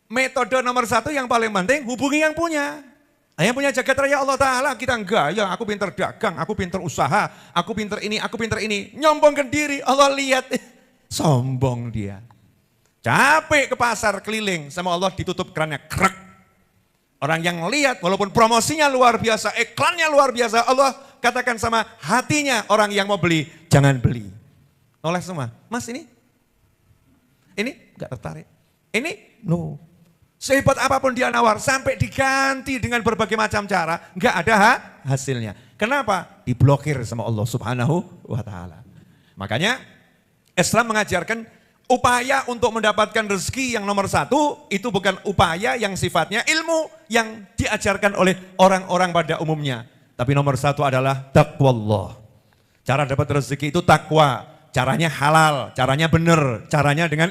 metode nomor satu yang paling penting hubungi yang punya. Yang punya jagat raya Allah Ta'ala, kita enggak, ya aku pinter dagang, aku pinter usaha, aku pinter ini. Nyombongkan diri, Allah lihat, sombong dia. Capek ke pasar keliling, sama Allah ditutup kerannya, krek. Orang yang lihat, walaupun promosinya luar biasa, iklannya luar biasa, Allah katakan sama hatinya orang yang mau beli, jangan beli. Oleh semua, mas ini enggak tertarik, ini no. Sehebat apapun dia nawar, sampai diganti dengan berbagai macam cara, enggak ada hasilnya. Kenapa? Diblokir sama Allah Subhanahu wa Ta'ala. Makanya Islam mengajarkan upaya untuk mendapatkan rezeki yang nomor satu, itu bukan upaya yang sifatnya ilmu yang diajarkan oleh orang-orang pada umumnya. Tapi nomor satu adalah taqwallah. Cara dapat rezeki itu takwa, caranya halal, caranya benar, caranya dengan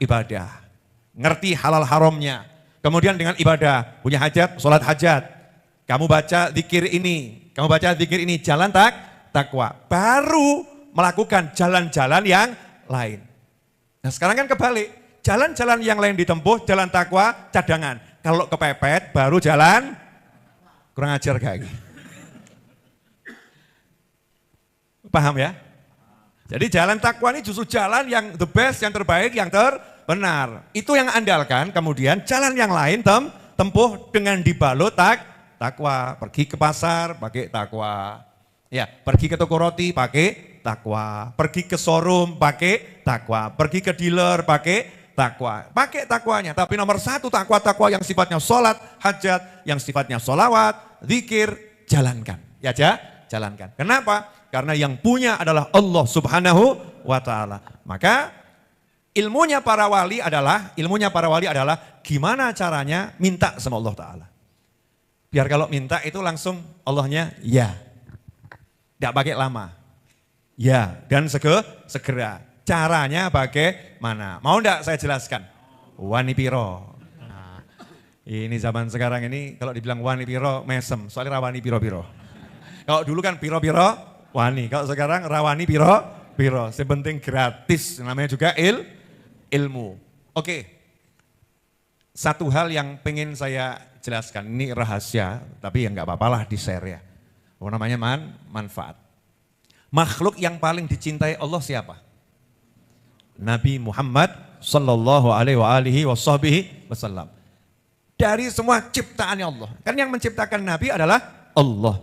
ibadah. Ngerti halal haramnya, kemudian dengan ibadah, punya hajat, sholat hajat, kamu baca zikir ini, jalan takwa, baru melakukan jalan-jalan yang lain. Nah sekarang kan kebalik, jalan-jalan yang lain ditempuh, jalan takwa cadangan, kalau kepepet baru jalan, kurang ajar kayak gitu. Paham ya? Jadi jalan takwa ini justru jalan yang the best, yang terbaik, yang benar. Itu yang andalkan, kemudian jalan yang lain tempuh dengan dibalut takwa. Pergi ke pasar pakai takwa. Ya, pergi ke toko roti pakai takwa. Pergi ke showroom pakai takwa. Pergi ke dealer pakai takwa. Pakai takwanya, tapi nomor satu takwa yang sifatnya sholat, hajat, yang sifatnya sholawat, zikir, jalankan. Ya, jalankan. Kenapa? Karena yang punya adalah Allah Subhanahu wa Ta'ala. Maka ilmunya para wali adalah gimana caranya minta sama Allah Ta'ala. Biar kalau minta itu langsung Allahnya ya. Tidak pakai lama. Ya, dan segera. Caranya bagaimana? Mau enggak saya jelaskan? Wani piro. Nah, ini zaman sekarang ini kalau dibilang wani piro mesem, soalnya rawani piro-piro. Kalau dulu kan piro-piro wani, kalau sekarang rawani piro. Sepenting gratis, namanya juga ilmu. Oke, satu hal yang pengen saya jelaskan, ini rahasia, tapi ya nggak apa-apalah di-share ya. Namanya manfaat. Makhluk yang paling dicintai Allah siapa? Nabi Muhammad sallallahu alaihi wasallam. Dari semua ciptaannya Allah. Kan yang menciptakan Nabi adalah Allah.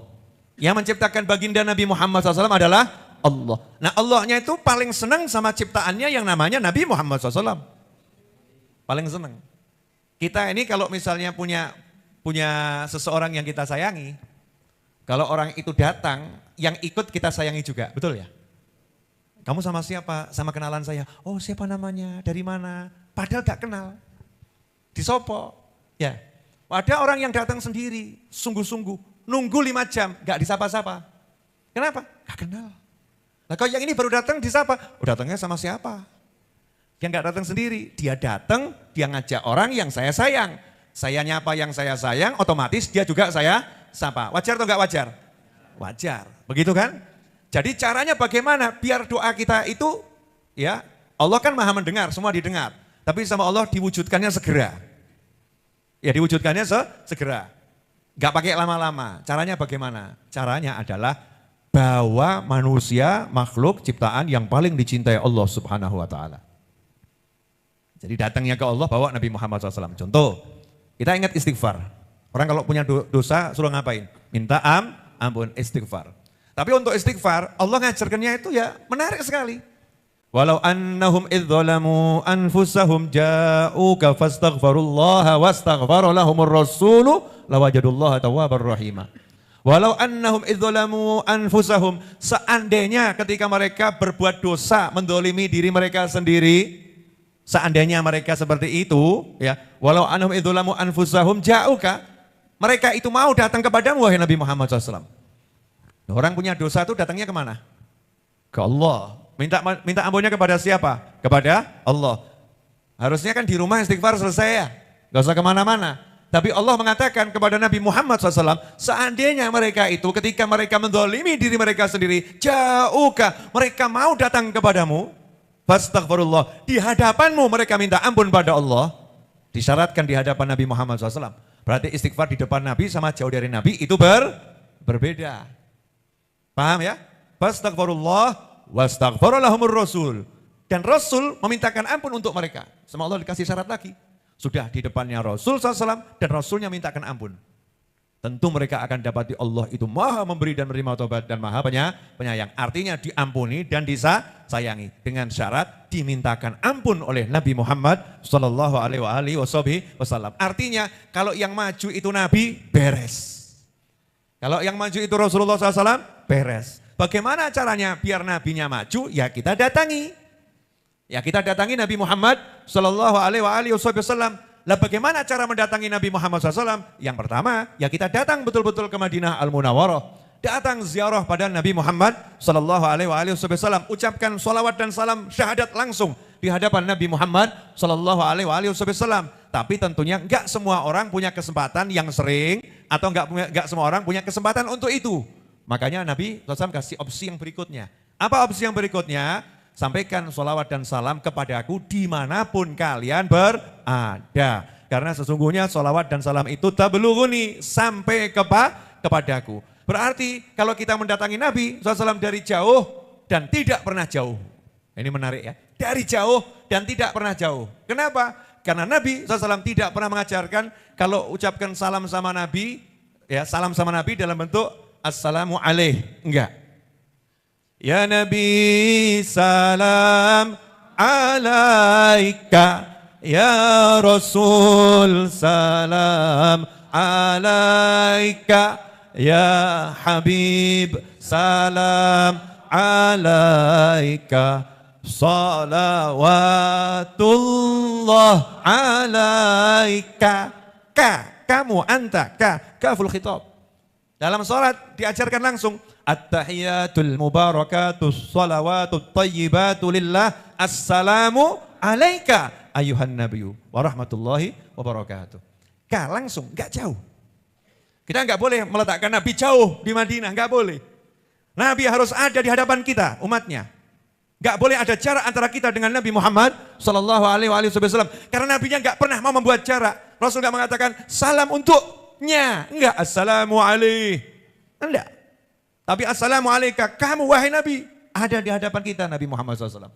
Yang menciptakan baginda Nabi Muhammad SAW adalah Allah. Nah Allahnya itu paling senang sama ciptaannya yang namanya Nabi Muhammad SAW. Paling senang. Kita ini kalau misalnya punya seseorang yang kita sayangi, kalau orang itu datang, yang ikut kita sayangi juga, betul ya? Kamu sama siapa? Sama kenalan saya. Oh siapa namanya? Dari mana? Padahal gak kenal. Disopo. Ya. Ada orang yang datang sendiri, sungguh-sungguh. Nunggu 5 jam, gak disapa-sapa. Kenapa? Gak kenal. Nah kalau yang ini baru datang disapa, datangnya sama siapa? Yang gak datang sendiri, dia datang, dia ngajak orang yang saya sayang. Saya nyapa yang saya sayang, otomatis dia juga saya sapa. Wajar atau gak wajar? Wajar, begitu kan? Jadi caranya bagaimana biar doa kita itu, ya Allah kan maha mendengar, semua didengar. Tapi sama Allah diwujudkannya segera. Ya diwujudkannya segera. Gak pakai lama-lama, caranya bagaimana? Caranya adalah bawa manusia, makhluk, ciptaan yang paling dicintai Allah Subhanahu wa Ta'ala. Jadi datangnya ke Allah bawa Nabi Muhammad SAW. Contoh, kita ingat istighfar. Orang kalau punya dosa suruh ngapain? Minta ampun, istighfar. Tapi untuk istighfar, Allah ngajarkannya itu ya menarik sekali. Walau annahum idzalamu anfusahum ja'uka fastaghfirullaha wastaghfara lahumur rasulu lawajadullaha tawwabar rahima. Walau annahum idzalamu anfusahum, seandainya ketika mereka berbuat dosa, mendolimi diri mereka sendiri, seandainya mereka seperti itu, ya, walau annahum idzalamu anfusahum ja'uka, mereka itu mau datang kepadamu wahai Nabi Muhammad SAW. Orang punya dosa itu datangnya kemana? Ke Allah. Minta ampunnya kepada siapa? Kepada Allah. Harusnya kan di rumah istighfar selesai ya. Gak usah kemana-mana. Tapi Allah mengatakan kepada Nabi Muhammad SAW, seandainya mereka itu ketika mereka mendolimi diri mereka sendiri, ja'uka, mereka mau datang kepadamu, fastaghfirullah, di hadapanmu mereka minta ampun pada Allah, Disyaratkan di hadapan Nabi Muhammad SAW. Berarti istighfar di depan Nabi sama jauh dari Nabi itu berbeda. Paham ya? Fastaghfirullah wastaghfaralahumur rasul. Dan Rasul memintakan ampun untuk mereka. Sama Allah dikasih syarat lagi. Sudah di depannya Rasul SAW dan Rasulnya mintakan ampun. Tentu mereka akan dapati Allah itu maha memberi dan menerima taubat dan maha penyayang. Artinya diampuni dan disayangi. Dengan syarat dimintakan ampun oleh Nabi Muhammad Sallallahu Alaihi Wasallam. Artinya kalau yang maju itu Nabi, beres. Kalau yang maju itu Rasulullah SAW, beres. Bagaimana caranya biar Nabinya maju? Ya kita datangi. Ya kita datangi Nabi Muhammad Sallallahu Alaihi Wasallam. Lah bagaimana cara mendatangi Nabi Muhammad SAW? Yang pertama, ya kita datang betul-betul ke Madinah Al-Munawwarah. Datang ziarah pada Nabi Muhammad Sallallahu Alaihi Wasallam. Ucapkan sholawat dan salam syahadat langsung di hadapan Nabi Muhammad Sallallahu Alaihi Wasallam. Tapi tentunya enggak semua orang punya kesempatan yang sering atau enggak semua orang punya kesempatan untuk itu. Makanya Nabi SAW kasih opsi yang berikutnya. Apa opsi yang berikutnya? Sampaikan sholawat dan salam kepadaku dimanapun kalian berada. Karena sesungguhnya sholawat dan salam itu tablughuni sampai kepadaku. Berarti kalau kita mendatangi Nabi SAW dari jauh dan tidak pernah jauh. Ini menarik ya. Dari jauh dan tidak pernah jauh. Kenapa? Karena Nabi SAW tidak pernah mengajarkan kalau ucapkan salam sama Nabi, ya salam sama Nabi dalam bentuk assalamu alaih. Enggak. Ya Nabi salam alaika, ya Rasul salam alaika, ya Habib salam alaika, salawatullah alaika. Kamu, anta, kaful khitab. Dalam sholat diajarkan langsung. At-tahiyatul mubarakatus salawatut tayyibatu lillah. Assalamu alaika ayuhan nabiyyu wa rahmatullahi wa barakatuh. Langsung, enggak jauh. Kita enggak boleh meletakkan Nabi jauh di Madinah, enggak boleh. Nabi harus ada di hadapan kita, umatnya. Enggak boleh ada jarak antara kita dengan Nabi Muhammad Sallallahu Alaihi Wasallam. Karena Nabinya enggak pernah mau membuat jarak. Rasul enggak mengatakan salam untuknya. Enggak, assalamu alaihi. Enggak. Tapi assalamu alaika, kamu wahai Nabi, ada di hadapan kita Nabi Muhammad SAW.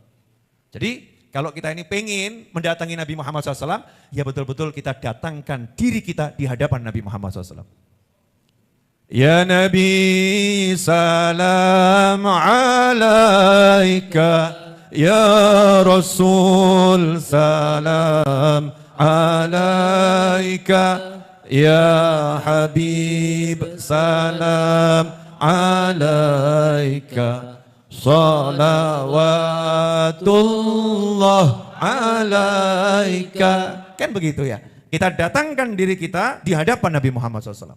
Jadi kalau kita ini pengen mendatangi Nabi Muhammad SAW, ya betul-betul kita datangkan diri kita di hadapan Nabi Muhammad SAW. Ya Nabi salam alaika, ya Rasul salam alaika, ya Habib salam alaika, salawatullah alaika. Kan begitu ya. Kita datangkan diri kita di hadapan Nabi Muhammad SAW.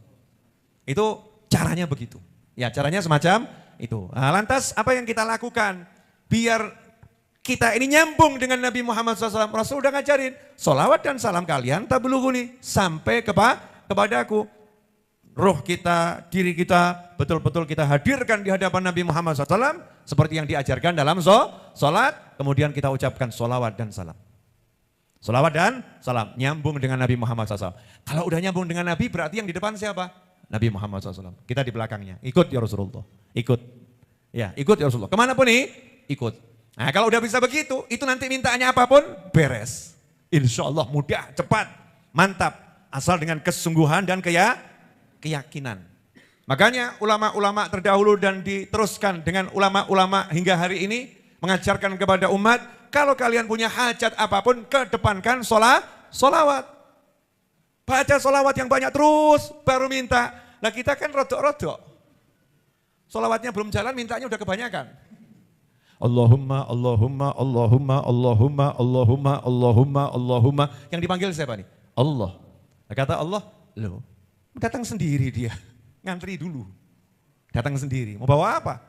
Itu caranya begitu. Ya caranya semacam itu. Nah, lantas apa yang kita lakukan? Biar kita ini nyambung dengan Nabi Muhammad SAW. Rasul udah ngajarin. Sholawat dan salam kalian tablughuni sampai kepadaku. Roh kita, diri kita, betul-betul kita hadirkan di hadapan Nabi Muhammad SAW. Seperti yang diajarkan dalam sholat. Kemudian kita ucapkan sholawat dan salam. Sholawat dan salam. Nyambung dengan Nabi Muhammad SAW. Kalau udah nyambung dengan Nabi berarti yang di depan siapa? Nabi Muhammad SAW. Kita di belakangnya. Ikut ya Rasulullah. Ikut. Ya ikut ya Rasulullah. Kemanapun nih, ikut. Nah kalau udah bisa begitu, itu nanti mintaannya apapun, beres. Insya Allah mudah, cepat, mantap. Asal dengan kesungguhan dan keyakinan. Makanya ulama-ulama terdahulu dan diteruskan dengan ulama-ulama hingga hari ini mengajarkan kepada umat, kalau kalian punya hajat apapun, kedepankan sholawat. Baca sholawat yang banyak terus, baru minta. Nah kita kan rodok-rodok. Sholawatnya belum jalan, mintanya udah kebanyakan. Allahumma, Allahumma, Allahumma, Allahumma, Allahumma, Allahumma, Allahumma. Yang dipanggil siapa nih? Allah. Kata Allah, loh. Datang sendiri dia, ngantri dulu. Datang sendiri, mau bawa apa?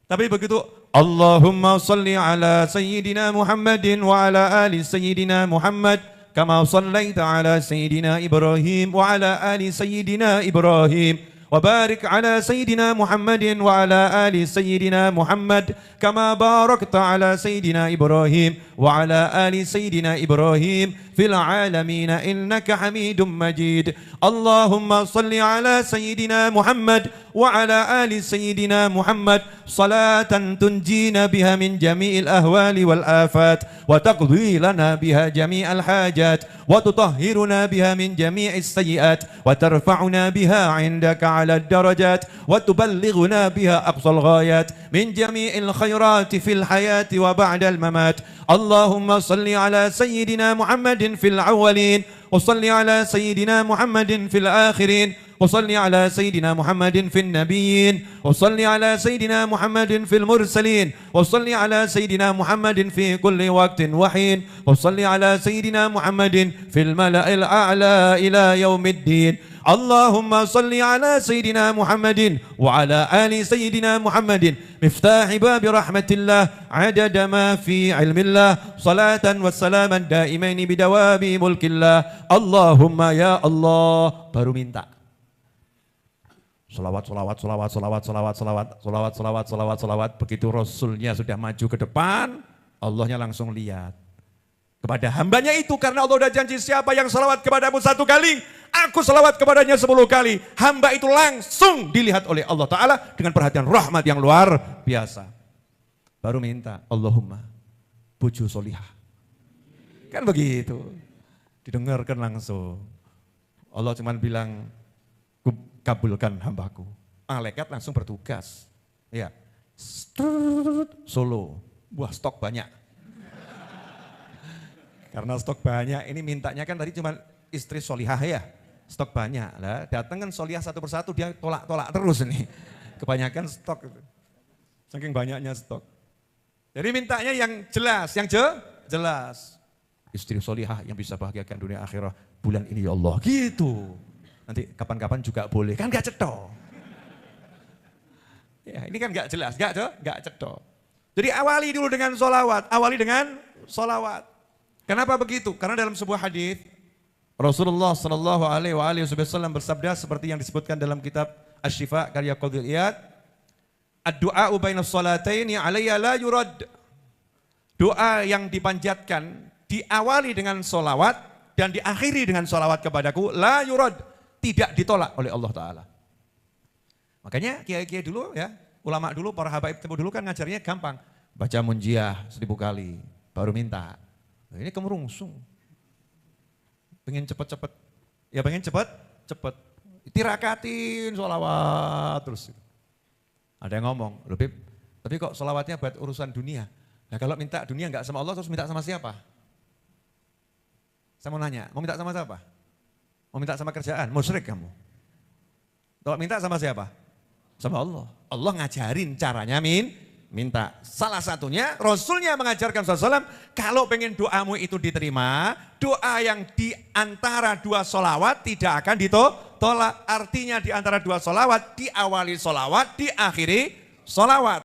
Tapi begitu, Allahumma salli ala Sayyidina Muhammadin wa ala ali Sayyidina Muhammad, kama sallaita ala Sayyidina Ibrahim wa ala ali Sayyidina Ibrahim, wa barik ala Sayyidina Muhammadin wa ala ali Sayyidina Muhammad, kama barakta ala Sayyidina Ibrahim wa ala ali Sayyidina Ibrahim, في العالمين إنك حميد مجيد. اللهم صل على سيدنا محمد وعلى آل سيدنا محمد صلاة تنجينا بها من جميع الأهوال والآفات وتقضي لنا بها جميع الحاجات وتطهرنا بها من جميع السيئات وترفعنا بها عندك على الدرجات وتبلغنا بها أقصى الغايات من جميع الخيرات في الحياة وبعد الممات. اللهم صل على سيدنا محمد في الأولين وصل على سيدنا محمد في الآخرين وصل على سيدنا محمد في النبيين وصل على سيدنا محمد في المرسلين وصل على سيدنا محمد في كل وقت وحين وصل على سيدنا محمد في الملأ الأعلى إلى يوم الدين. اللهم صل على سيدنا محمد وعلى آل سيدنا محمد مفتاح باب رحمة الله عدد ما في علم الله صلاة وسلاما دائمين بدوام ملك الله. اللهم يا الله. Baru minta Salawat. Begitu Rasulnya sudah maju ke depan, Allahnya langsung lihat kepada hambanya itu. Karena Allah sudah janji, siapa yang salawat kepadamu 1 kali, aku salawat kepadanya 10 kali. Hamba itu langsung dilihat oleh Allah Ta'ala dengan perhatian rahmat yang luar biasa. Baru minta, Allahumma bojo solihah. Kan begitu. Didengarkan langsung. Allah cuma bilang, kabulkan hambaku. Malaikat langsung bertugas. Ya. Solo. Buah stok banyak. Karena stok banyak, ini mintanya kan tadi cuma istri solihah ya. Stok banyak. Lah, datang kan solihah satu persatu, dia tolak-tolak terus nih. Kebanyakan stok. Saking banyaknya stok. Jadi mintanya yang jelas, jelas. Istri solihah yang bisa bahagiakan dunia akhirat bulan ini ya Allah. Gitu. Nanti kapan-kapan juga boleh, kan gak cetok. Ya, ini kan gak jelas, gak cetok. Jadi awali dulu dengan sholawat, Kenapa begitu? Karena dalam sebuah hadis Rasulullah Shallallahu Alaihi Wasallam bersabda seperti yang disebutkan dalam kitab Asy-Syifa karya Qadhil Iyad, ad-du'a bainas sholataini alayya la yurad. Doa yang dipanjatkan diawali dengan sholawat dan diakhiri dengan sholawat kepadaku la yurad, tidak ditolak oleh Allah Ta'ala. Makanya kiai-kiai dulu ya, ulama dulu, para habaib dulu kan ngajarnya gampang. Baca munjiah 1000 kali, baru minta. Nah, ini kemerungsung. Pengen cepet-cepet, ya pengen cepet. Tirakatin sholawat terus. Ada yang ngomong, loh Bib, tapi kok sholawatnya buat urusan dunia. Nah kalau minta dunia enggak sama Allah terus minta sama siapa? Saya mau nanya, mau minta sama siapa? Mau minta sama kerjaan, musyrik kamu. Kalau minta sama siapa? Sama Allah. Allah ngajarin caranya minta. Salah satunya Rasulnya mengajarkan SAW, kalau pengen doamu itu diterima, doa yang di antara 2 sholawat tidak akan ditolak. Artinya di antara 2 sholawat, diawali sholawat, diakhiri sholawat.